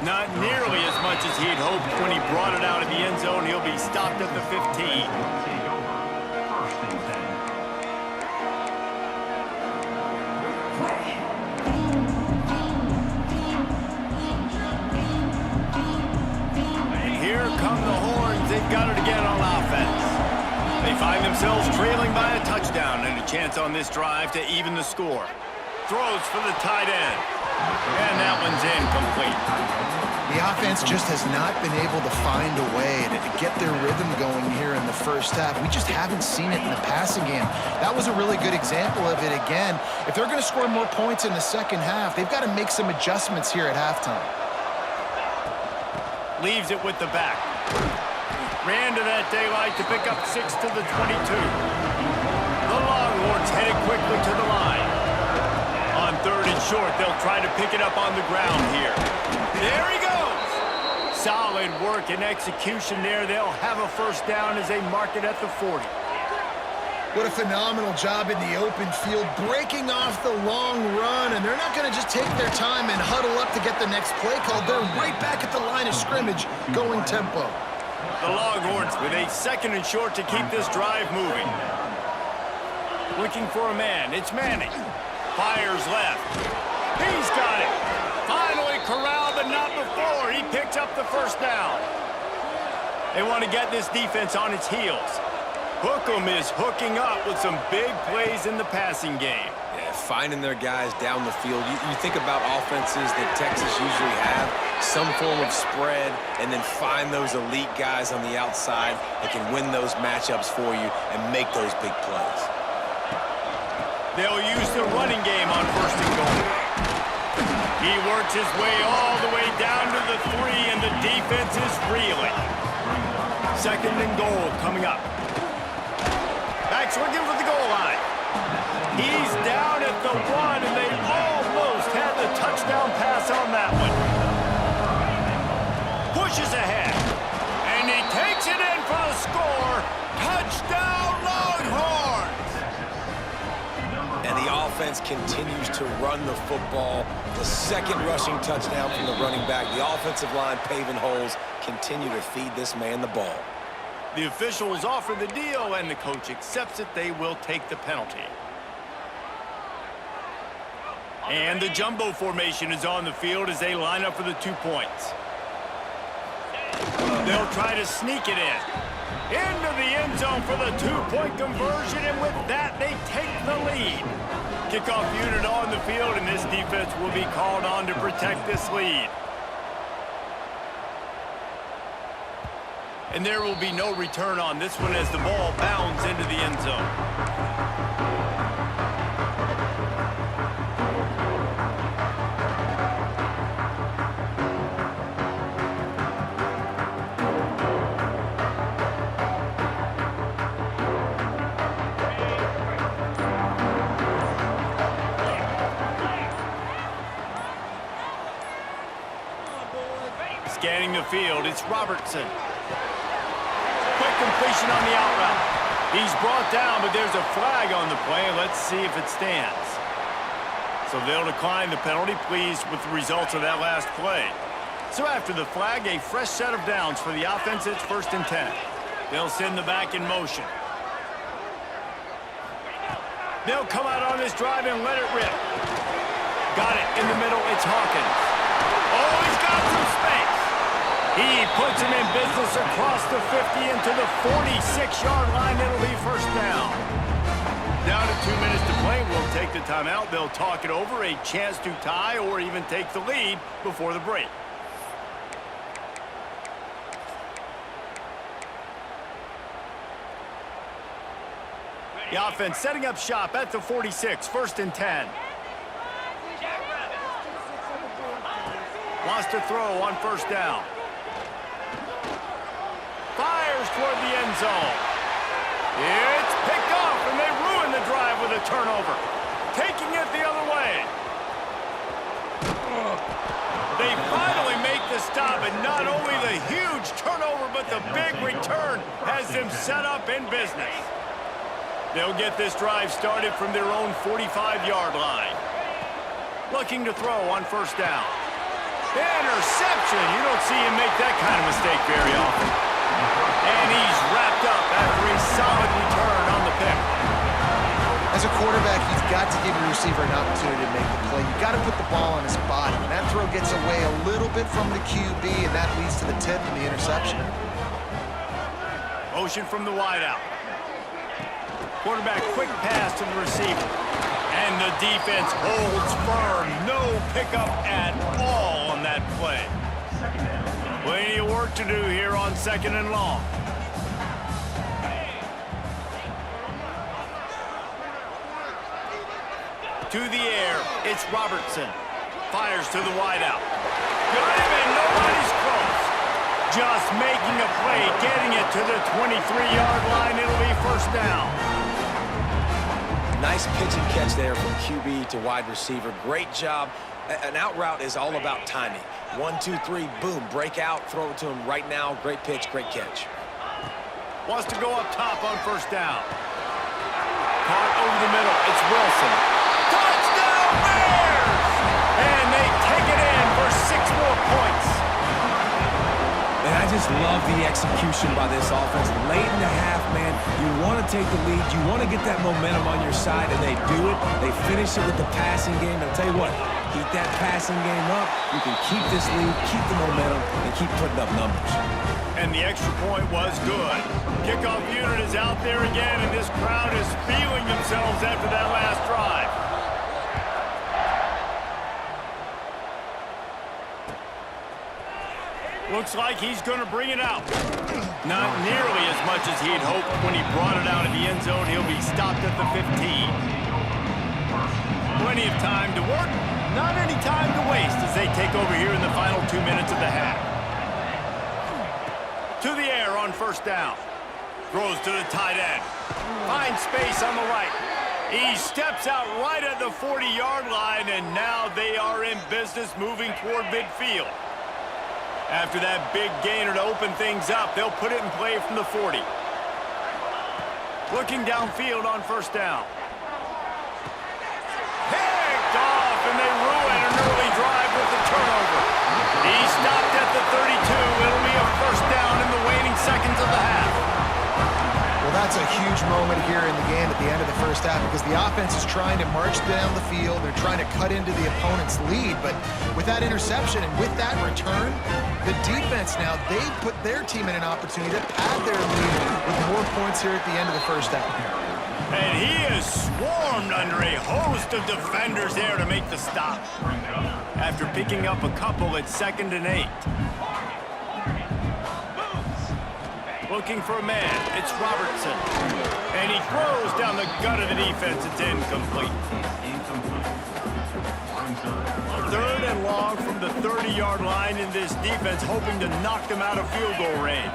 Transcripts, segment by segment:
Not nearly as much as he'd hoped when he brought it out of the end zone. He'll be stopped at the 15. Here come the horns. They've got it again on offense. They find themselves trailing by a touchdown and a chance on this drive to even the score. Throws for the tight end. And that one's incomplete. The offense just has not been able to find a way to get their rhythm going here in the first half. We just haven't seen it in the passing game. That was a really good example of it again. If they're going to score more points in the second half, they've got to make some adjustments here at halftime. Leaves it with the back. Ran to that daylight to pick up 6 to the 22. The Longhorns headed quickly to the line. On 3rd and short, they'll try to pick it up on the ground here. There he goes! Solid work and execution there. They'll have a first down as they mark it at the 40. What a phenomenal job in the open field, breaking off the long run, and they're not going to just take their time and huddle up to get the next play called. They're right back at the line of scrimmage, going tempo. The Longhorns with a 2nd and short to keep this drive moving. Looking for a man. It's Manning. Fires left. He's got it. Finally corralled, but not before. He picks up the first down. They want to get this defense on its heels. Hookem is hooking up with some big plays in the passing game. Yeah, finding their guys down the field. You think about offenses that Texas usually have, some form of spread, and then find those elite guys on the outside that can win those matchups for you and make those big plays. They'll use the running game on 1st and goal. He works his way all the way down to the 3, and the defense is reeling. 2nd and goal coming up. Back's looking for the goal line. He's down at the 1, and they almost had the touchdown pass on that one. Pushes ahead, and he takes it in for the score. Touchdown, Longhorns! And the offense continues to run the football. The 2nd rushing touchdown from the running back. The offensive line paving holes, continue to feed this man the ball. The officials offer the deal, and the coach accepts it. They will take the penalty. And the jumbo formation is on the field as they line up for the 2 points. They'll try to sneak it in. Into the end zone for the 2-point conversion, and with that, they take the lead. Kickoff unit on the field, and this defense will be called on to protect this lead. And there will be no return on this one as the ball bounds into the end zone. Scanning the field, it's Robertson. Quick completion on the out route. He's brought down, but there's a flag on the play. Let's see if it stands. So they'll decline the penalty, pleased with the results of that last play. So after the flag, a fresh set of downs for the offense. It's 1st and 10. They'll send the back in motion. They'll come out on this drive and let it rip. Got it in the middle. It's Hawkins. Oh, he's got some space. He puts him in business across the 50 into the 46-yard line. It'll be first down. Down to 2 minutes to play. We'll take the timeout. They'll talk it over. A chance to tie or even take the lead before the break. The offense setting up shop at the 46. 1st and 10. Wants to throw on 1st down. Fires toward the end zone. It's picked off, and they ruin the drive with a turnover. Taking it the other way. They finally make the stop, and not only the huge turnover, but the big return has them set up in business. They'll get this drive started from their own 45-yard line. Looking to throw on 1st down. Interception! unfortunate. You don't see him make that kind of mistake very often. And he's wrapped up after a solid return on the pick. As a quarterback, he's got to give your receiver an opportunity to make the play. You've got to put the ball on his body. And that throw gets away a little bit from the QB, and that leads to the tip and the interception. Motion from the wideout. Quarterback quick pass to the receiver. And the defense holds firm. No pickup at all on that play. Plenty of work to do here on 2nd and long. To the air, it's Robertson. Fires to the wideout. Got him and nobody's close. Just making a play, getting it to the 23-yard line. It'll be first down. Nice pitch and catch there from QB to wide receiver. Great job. An out route is all about timing. 1, 2, 3, boom, break out, throw it to him right now. Great pitch, great catch. Wants to go up top on first down. Caught over the middle. It's Wilson. Touchdown Bears! And they take it in for 6 more points. And I just love the execution by this offense. Late in the half, man, you want to take the lead. You want to get that momentum on your side, and they do it. They finish it with the passing game. And I'll tell you what, keep that passing game up. You can keep this lead, keep the momentum, and keep putting up numbers. And the extra point was good. Kickoff unit is out there again, and this crowd is feeling themselves after that last drive. Looks like he's going to bring it out. Not nearly as much as he'd hoped when he brought it out of the end zone. He'll be stopped at the 15. Plenty of time to work, not any time to waste as they take over here in the final 2 minutes of the half. To the air on first down. Throws to the tight end. Finds space on the right. He steps out right at the 40-yard line, and now they are in business moving toward midfield. After that big gainer to open things up, they'll put it in play from the 40. Looking downfield on first down. Picked off, and they ruin an early drive with the turnover. He stopped at the 32. It'll be a first down in the waning seconds of the half. Well, that's a huge moment here in the game at the end of the first half because the offense is trying to march down the field. They're trying to cut into the opponent's lead. But with that interception and with that return, the defense now, they put their team in an opportunity to pad their lead with more points here at the end of the first half. And he is swarmed under a host of defenders there to make the stop. After picking up a couple at 2nd and 8. Looking for a man, it's Robertson. And he throws down the gut of the defense. It's incomplete. 3rd and long from the 30-yard line, in this defense hoping to knock them out of field goal range.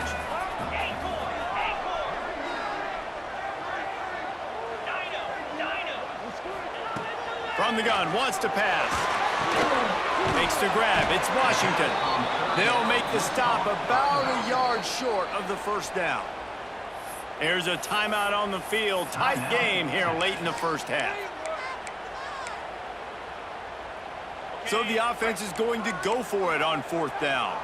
From the gun, wants to pass. Makes the grab, it's Washington. They'll make the stop about a yard short of the first down. There's a timeout on the field. Tight game here late in the first half. So the offense is going to go for it on 4th down.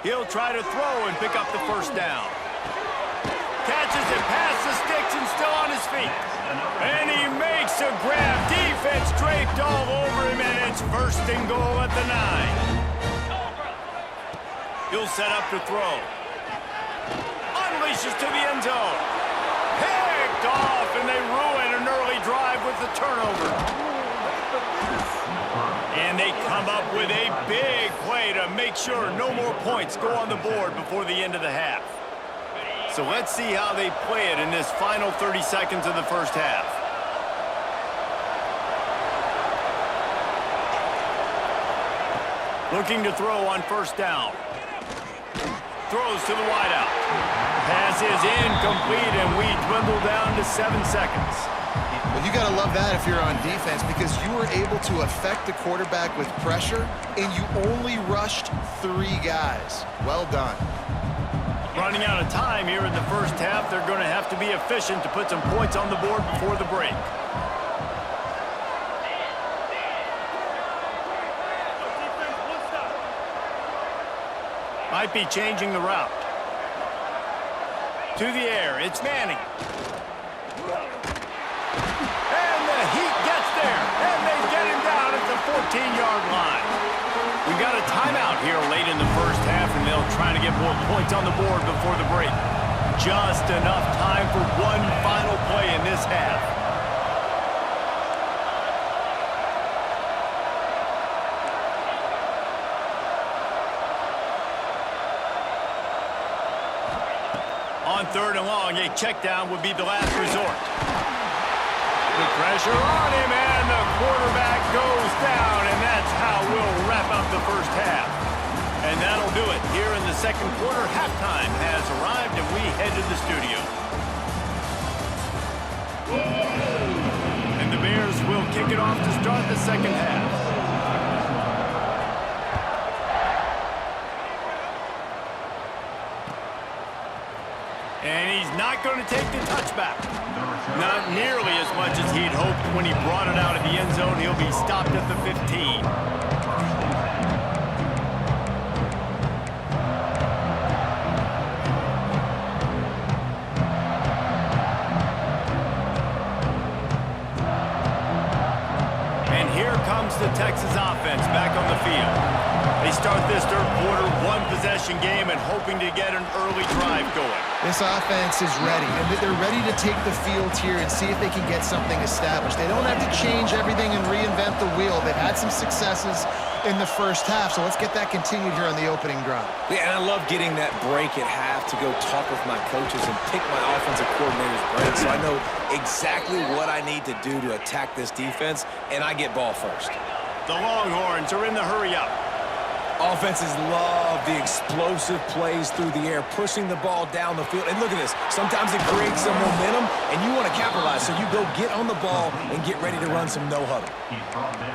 He'll try to throw and pick up the first down. Catches it past the sticks and still on his feet. And he makes a grab. Defense draped all over him, and it's 1st and goal at the 9. He'll set up to throw. Unleashes to the end zone. Picked off, and they ruin an early drive with the turnover. And they come up with a big play to make sure no more points go on the board before the end of the half. So let's see how they play it in this final 30 seconds of the first half. Looking to throw on first down. Throws to the wideout. Pass is incomplete, and we dwindle down to 7 seconds. Well, you got to love that if you're on defense because you were able to affect the quarterback with pressure, and you only rushed 3 guys. Well done. Running out of time here in the first half. They're going to have to be efficient to put some points on the board before the break. Might be changing the route. To the air, it's Manning. And the Heat gets there, and they get him down at the 14-yard line. We've got a timeout here late in the first half, and they'll try to get more points on the board before the break. Just enough time for one final play in this half. On 3rd and long, a check down would be the last resort. The pressure on him, and the quarterback goes down, and that's how we'll wrap up the first half. And that'll do it. Here in the second quarter, halftime has arrived, and we head to the studio. And the Bears will kick it off to start the second half. And he's not going to take the touchback. Not nearly as much as he'd hoped when he brought it out of the end zone. He'll be stopped at the 15. And here comes the Texas offense back on the field. They start this third quarter, one-possession game, and hoping to get an early drive going. This offense is ready, and they're ready to take the field here and see if they can get something established. They don't have to change everything and reinvent the wheel. They've had some successes in the first half, so let's get that continued here on the opening drive. Yeah, and I love getting that break at half to go talk with my coaches and pick my offensive coordinator's brain so I know exactly what I need to do to attack this defense, and I get ball first. The Longhorns are in the hurry-up. Offenses love the explosive plays through the air, pushing the ball down the field. And look at this. Sometimes it creates some momentum, and you want to capitalize. So you go get on the ball and get ready to run some no-huddle.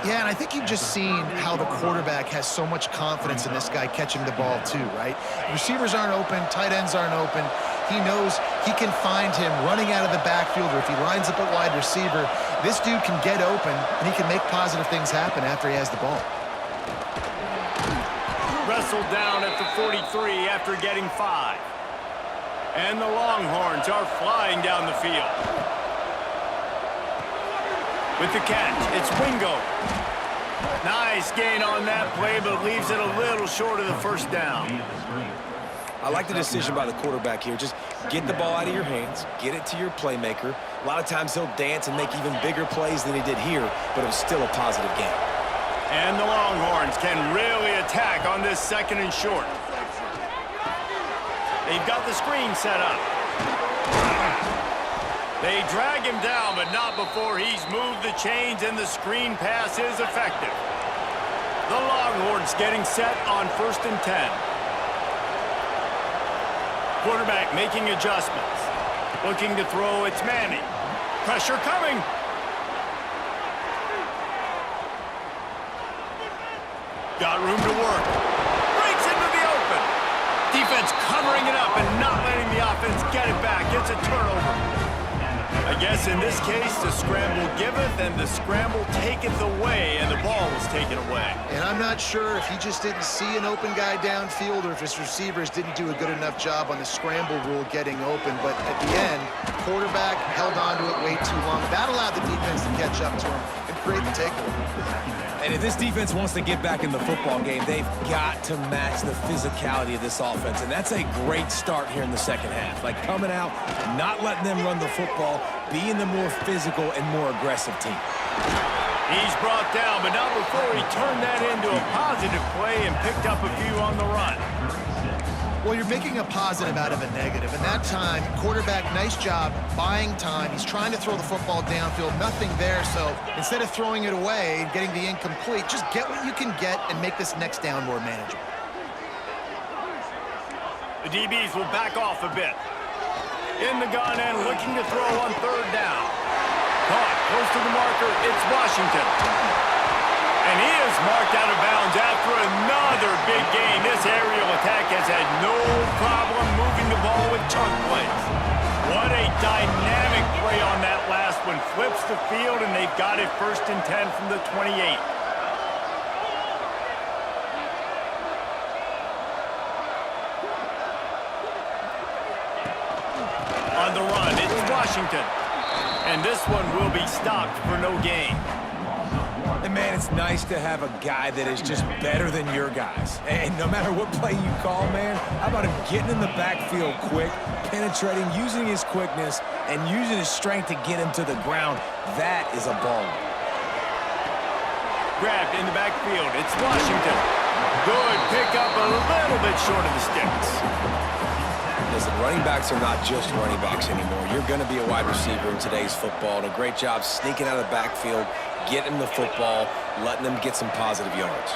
Yeah, and I think you've just seen how the quarterback has so much confidence in this guy catching the ball too, right? Receivers aren't open, tight ends aren't open. He knows he can find him running out of the backfield, or if he lines up at wide receiver, this dude can get open, and he can make positive things happen after he has the ball. Wrestled down at the 43 after getting 5. And the Longhorns are flying down the field. With the catch, it's Wingo. Nice gain on that play, but leaves it a little short of the first down. I like the decision by the quarterback here. Just get the ball out of your hands, get it to your playmaker. A lot of times he'll dance and make even bigger plays than he did here, but it was still a positive game. And the Longhorns can really attack on this 2nd and short. They've got the screen set up. They drag him down, but not before he's moved the chains, and the screen pass is effective. The Longhorns getting set on 1st and 10. Quarterback making adjustments. Looking to throw, it's Manning. Pressure coming. Got room to work. Breaks into the open. Defense covering it up and not letting the offense get it back. It's a turnover. I guess in this case, the scramble giveth and the scramble taketh away, and the ball was taken away. And I'm not sure if he just didn't see an open guy downfield or if his receivers didn't do a good enough job on the scramble rule getting open. But at the end, quarterback held on to it way too long. That allowed the defense to catch up to him and create the takeaway. And if this defense wants to get back in the football game, they've got to match the physicality of this offense. And that's a great start here in the second half. Like coming out, not letting them run the football, being the more physical and more aggressive team. He's brought down, but not before he turned that into a positive play and picked up a few on the run. Well, you're making a positive out of a negative. And that time, quarterback, nice job buying time. He's trying to throw the football downfield, nothing there. So instead of throwing it away and getting the incomplete, just get what you can get and make this next down more manageable. The DBs will back off a bit. In the gun and looking to throw on 3rd down. Caught close to the marker. It's Washington. And he is marked out of bounds after another big gain. This aerial attack has had no problem moving the ball with chunk plays. What a dynamic play on that last one. Flips the field, and they've got it 1st and 10 from the 28. On the run, it's Washington. And this one will be stopped for no gain. And, man, it's nice to have a guy that is just better than your guys. And no matter what play you call, man, how about him getting in the backfield quick, penetrating, using his quickness, and using his strength to get him to the ground. That is a baller. Grabbed in the backfield. It's Washington. Good pickup, a little bit short of the sticks. Listen, running backs are not just running backs anymore. You're going to be a wide receiver in today's football. And a great job sneaking out of the backfield, getting the football, letting them get some positive yards.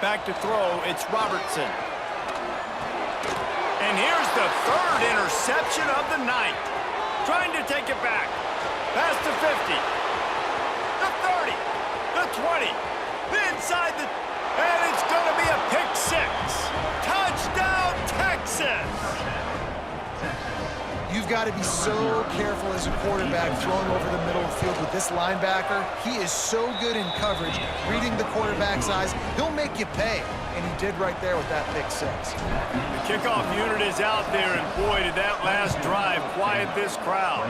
Back to throw, it's Robertson. And here's the 3rd interception of the night. Trying to take it back. Past the 50. The 30. The 20. Inside the... And it's going to be a pick 6. Touchdown, Texas! You've got to be so careful as a quarterback throwing over the middle of the field with this linebacker. He is so good in coverage, reading the quarterback's eyes. He'll make you pay, and he did right there with that pick 6. The kickoff unit is out there, and boy, did that last drive quiet this crowd.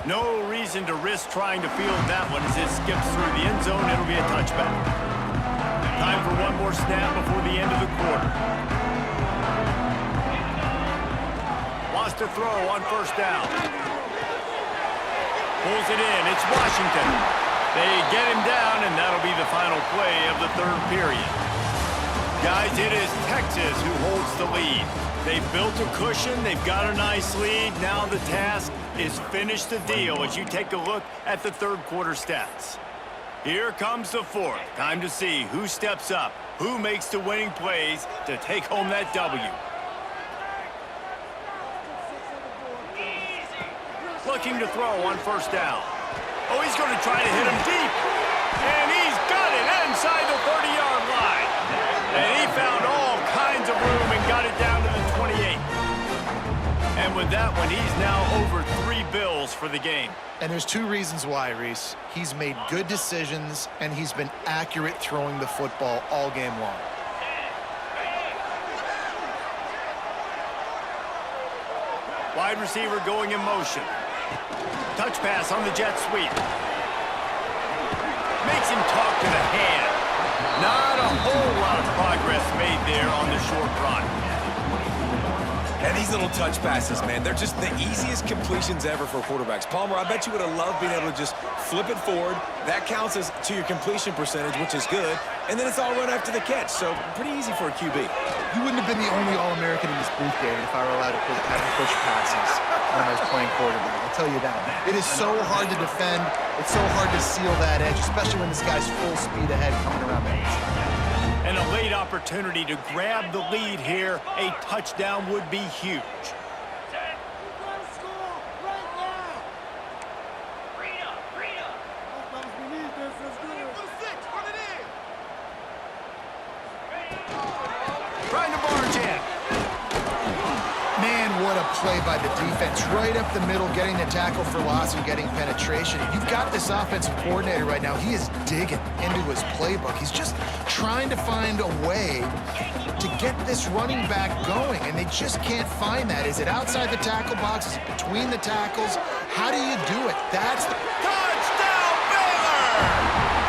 No reason to risk trying to field that one as it skips through the end zone. It'll be a touchback. Time for one more snap before the end of the quarter. Wants to throw on 1st down. Pulls it in. It's Washington. They get him down, and that'll be the final play of the 3rd period. Guys, it is Texas who holds the lead. They've built a cushion. They've got a nice lead. Now the task is finish the deal as you take a look at the 3rd quarter stats. Here comes the 4th. Time to see who steps up, who makes the winning plays to take home that W. Looking to throw on 1st down. Oh, he's going to try to hit him deep. And he's got it inside the 30-yard line. And he found all kinds of room and got it down to the 28. And with that one, he's now over 3 bills for the game. And there's 2 reasons why, Reese. He's made good decisions, and he's been accurate throwing the football all game long. Wide receiver going in motion. Touch pass on the jet sweep. Makes him talk to the hand. Not a whole lot of progress made there on the short run. And these little touch passes, man, they're just the easiest completions ever for quarterbacks. Palmer, I bet you would have loved being able to just flip it forward. That counts as to your completion percentage, which is good. And then it's all run after the catch, so pretty easy for a QB. You wouldn't have been the only All-American in this booth, David, if I were allowed to have push passes when I was playing quarterback. I'll tell you that. It is so hard to defend. It's so hard to seal that edge, especially when this guy's full speed ahead coming around the inside. And a late opportunity to grab the lead here. A touchdown would be huge. Trying to barge in. Man, what a play by the defense. Right up the middle, getting the tackle for loss and getting penetration. You've got this offensive coordinator right now. He is digging into his playbook. He's just trying to find a way to get this running back going, and they just can't find that. Is it outside the tackle box? Is it between the tackles? How do you do it? That's the... Touchdown, Baylor!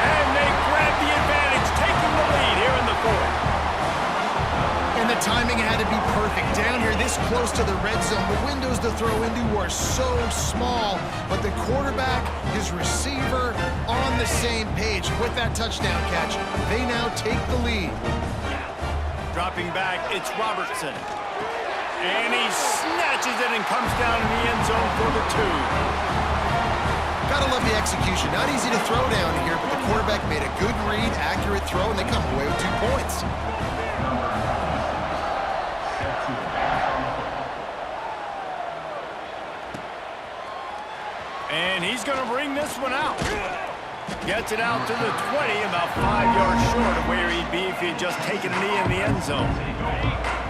And they grab the advantage, taking the lead here in the 4th. And the timing had to be perfect. Down here this close to the red zone, the window's to throw into are so small, but the quarterback, his receiver, on the same page. With that touchdown catch, they now take the lead. Dropping back, it's Robertson. And he snatches it and comes down in the end zone for the 2. Gotta love the execution. Not easy to throw down here, but the quarterback made a good read, accurate throw, and they come away with 2 points. And he's going to bring this one out. Gets it out to the 20, about 5 yards short of where he'd be if he had just taken a knee in the end zone.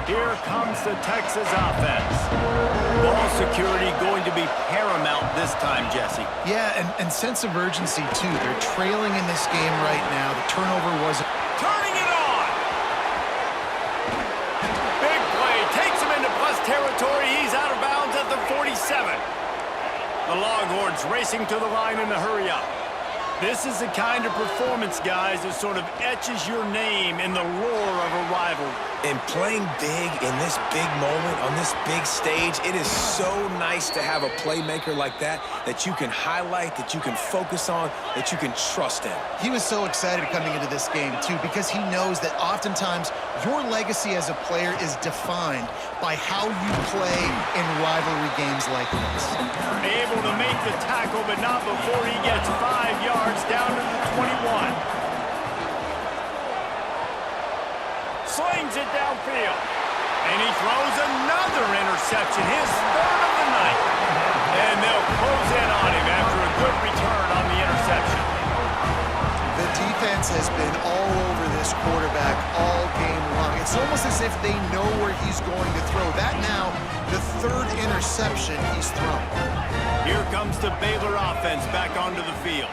Here comes the Texas offense. Ball security going to be paramount this time, Jesse. Yeah, and sense of urgency, too. They're trailing in this game right now. The turnover wasn't... Turning it on! Big play. Takes him into plus territory. He's out of bounds at the 47. The Longhorns racing to the line in a hurry-up. This is the kind of performance, guys, that sort of etches your name in the roar of a rivalry. And playing big in this big moment, on this big stage, it is so nice to have a playmaker like that you can highlight, that you can focus on, that you can trust in. He was so excited coming into this game, too, because he knows that oftentimes your legacy as a player is defined by how you play in rivalry games like this. Able to make the tackle, but not before he gets 5 yards down to the 21. Slings it downfield. And he throws another interception, his 3rd of the night. And they'll close in on him after a good return on the interception. The defense has been all over this quarterback all game long. It's almost as if they know where he's going to throw. That now, the 3rd interception he's thrown. Here comes the Baylor offense back onto the field.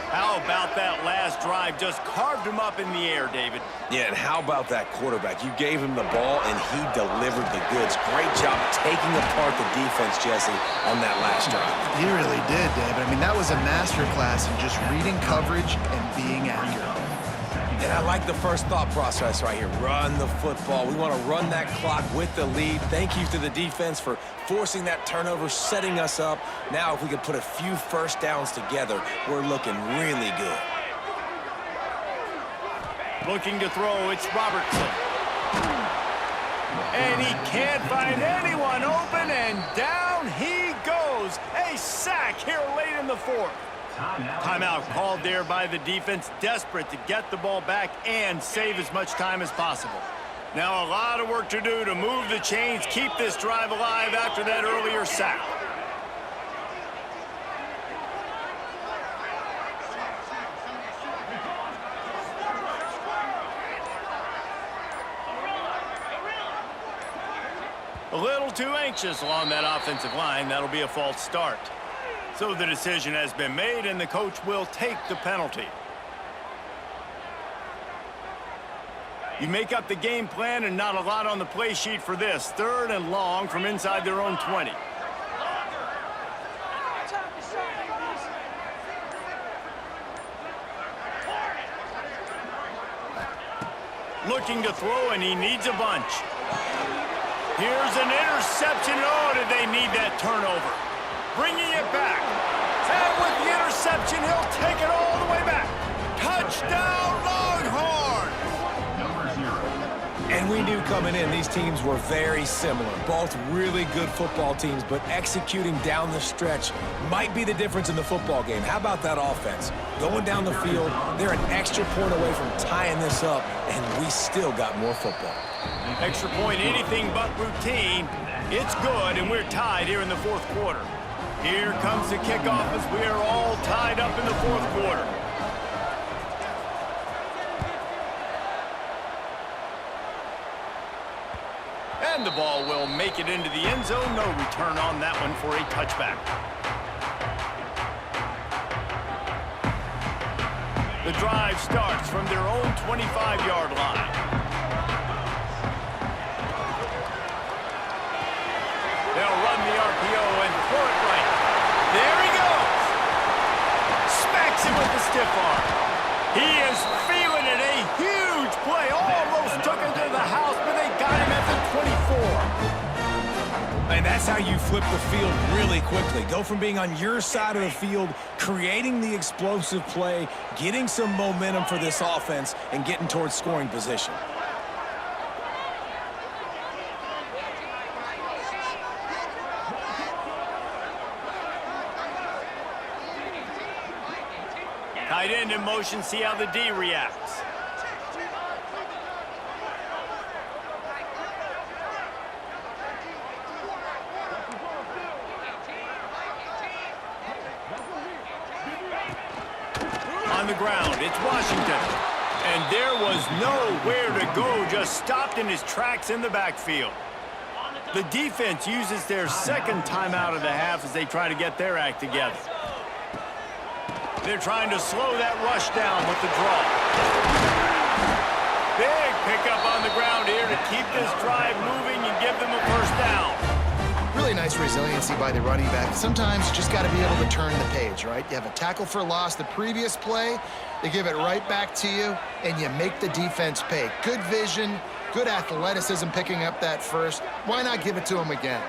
How about that last drive? Just carved him up in the air, David. Yeah, and how about that quarterback? You gave him the ball, and he delivered the goods. Great job taking apart the defense, Jesse, on that last drive. He really did, David. I mean, that was a masterclass in just reading coverage and being accurate. And I like the first thought process right here. Run the football. We want to run that clock with the lead. Thank you to the defense for forcing that turnover, setting us up. Now, if we could put a few first downs together, we're looking really good. Looking to throw, it's Robertson. And he can't find anyone open, and down he goes. A sack here late in the 4th. Timeout called there by the defense, desperate to get the ball back and save as much time as possible. Now a lot of work to do to move the chains, keep this drive alive after that earlier sack. A little too anxious along that offensive line. That'll be a false start. So the decision has been made, and the coach will take the penalty. You make up the game plan, and not a lot on the play sheet for this. 3rd and long from inside their own 20. Looking to throw, and he needs a bunch. Here's an interception. Oh, did they need that turnover? Bringing it back. And with the interception, he'll take it all the way back. Touchdown, Longhorns! And we knew coming in, these teams were very similar. Both really good football teams, but executing down the stretch might be the difference in the football game. How about that offense? Going down the field, they're an extra point away from tying this up, and we still got more football. Extra point, anything but routine. It's good, and we're tied here in the 4th quarter. Here comes the kickoff as we are all tied up in the 4th quarter. And the ball will make it into the end zone. No return on that one for a touchback. The drive starts from their own 25-yard line. They'll run the RPO and throw it right. There he goes. Smacks him with the stiff arm. He is feeling it. A huge play. Almost took him to the house, but they got him at the 24. And that's how you flip the field really quickly. Go from being on your side of the field, creating the explosive play, getting some momentum for this offense, and getting towards scoring position. Tight end in motion, see how the D reacts. On the ground, it's Washington. And there was nowhere to go, just stopped in his tracks in the backfield. The defense uses their second timeout of the half as they try to get their act together. They're trying to slow that rush down with the draw. Big pickup on the ground here to keep this drive moving and give them a first down. Really nice resiliency by the running back. Sometimes you just got to be able to turn the page, right? You have a tackle for loss the previous play, they give it right back to you, and you make the defense pay. Good vision, good athleticism picking up that first. Why not give it to him again?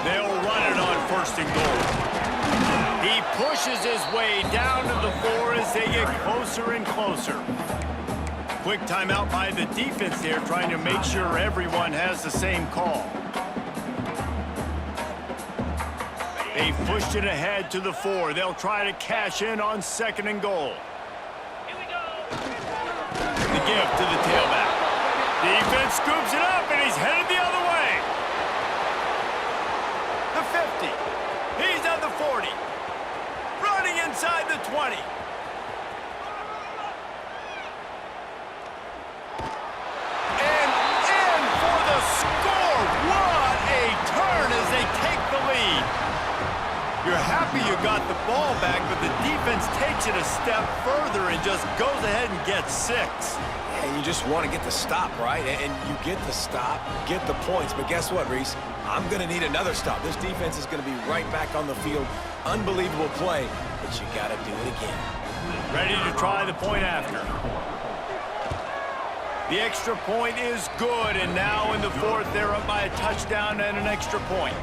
They'll run it on first and goal. He pushes his way down to the 4 as they get closer and closer. Quick timeout by the defense there, trying to make sure everyone has the same call. They pushed it ahead to the 4. They'll try to cash in on second and goal. The give to the tailback. Defense scoops it up, and he's headed the other way. The 50. He's on the 40. Running inside the 20. And in for the score. What a turn as they take the lead. You're happy you got the ball back, but the defense takes it a step further and just goes ahead and gets 6. And you just want to get the stop, right? And you get the stop, get the points. But guess what, Reese? I'm going to need another stop. This defense is going to be right back on the field. Unbelievable play, but you got to do it again. Ready to try the point after. The extra point is good, and now in the 4th, they're up by a touchdown and an extra point.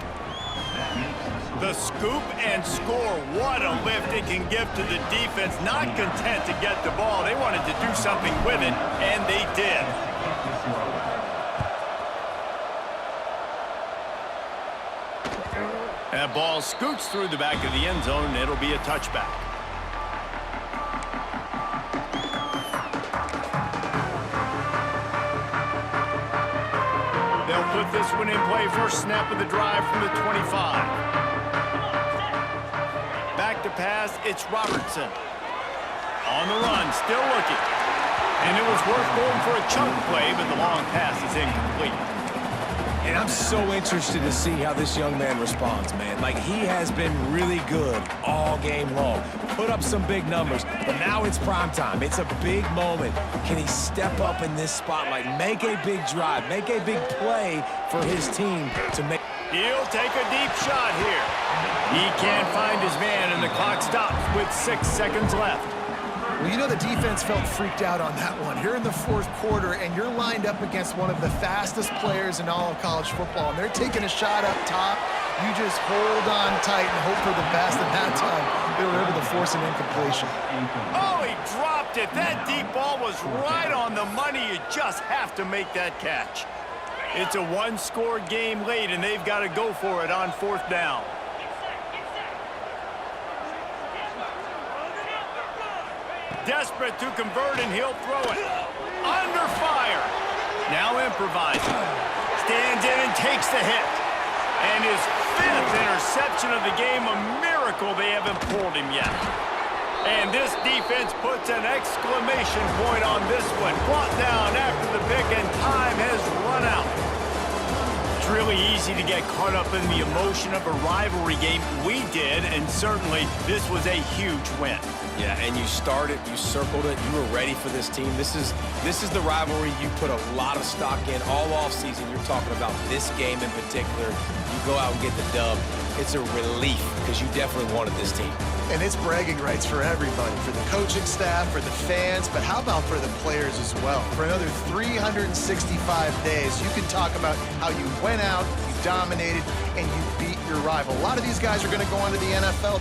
The scoop and score, what a lift it can give to the defense. Not content to get the ball. They wanted to do something with it, and they did. That ball scoots through the back of the end zone, and it'll be a touchback. They'll put this one in play. First snap of the drive from the 25. Back to pass, it's Robertson. On the run, still looking. And it was worth going for a chunk play, but the long pass is incomplete. And I'm so interested to see how this young man responds, man. Like, he has been really good all game long. Put up some big numbers, but now it's prime time. It's a big moment. Can he step up in this spotlight, make a big drive, make a big play for his team to make... He'll take a deep shot here. He can't find his man, and the clock stops with 6 seconds left. Well, you know the defense felt freaked out on that one. You're in the 4th quarter, and you're lined up against one of the fastest players in all of college football, and they're taking a shot up top. You just hold on tight and hope for the best, and that time they were able to force an incompletion. Oh, he dropped it. That deep ball was right on the money. You just have to make that catch. It's a one-score game late, and they've got to go for it on 4th down. Desperate to convert, and he'll throw it. Under fire. Now improvising. Stands in and takes the hit. And his 5th interception of the game, a miracle they haven't pulled him yet. And this defense puts an exclamation point on this one. Brought down after the pick, and time has run out. It's really easy to get caught up in the emotion of a rivalry game. We did, and certainly this was a huge win. Yeah, and you started, you circled it, you were ready for this team. This is the rivalry you put a lot of stock in all offseason. You're talking about this game in particular. You go out and get the dub. it's a relief because you definitely wanted this team. And it's bragging rights for everybody, for the coaching staff, for the fans, but how about for the players as well? For another 365 days, you can talk about how you went out, you dominated, and you beat your rival. A lot of these guys are going to go on to the NFL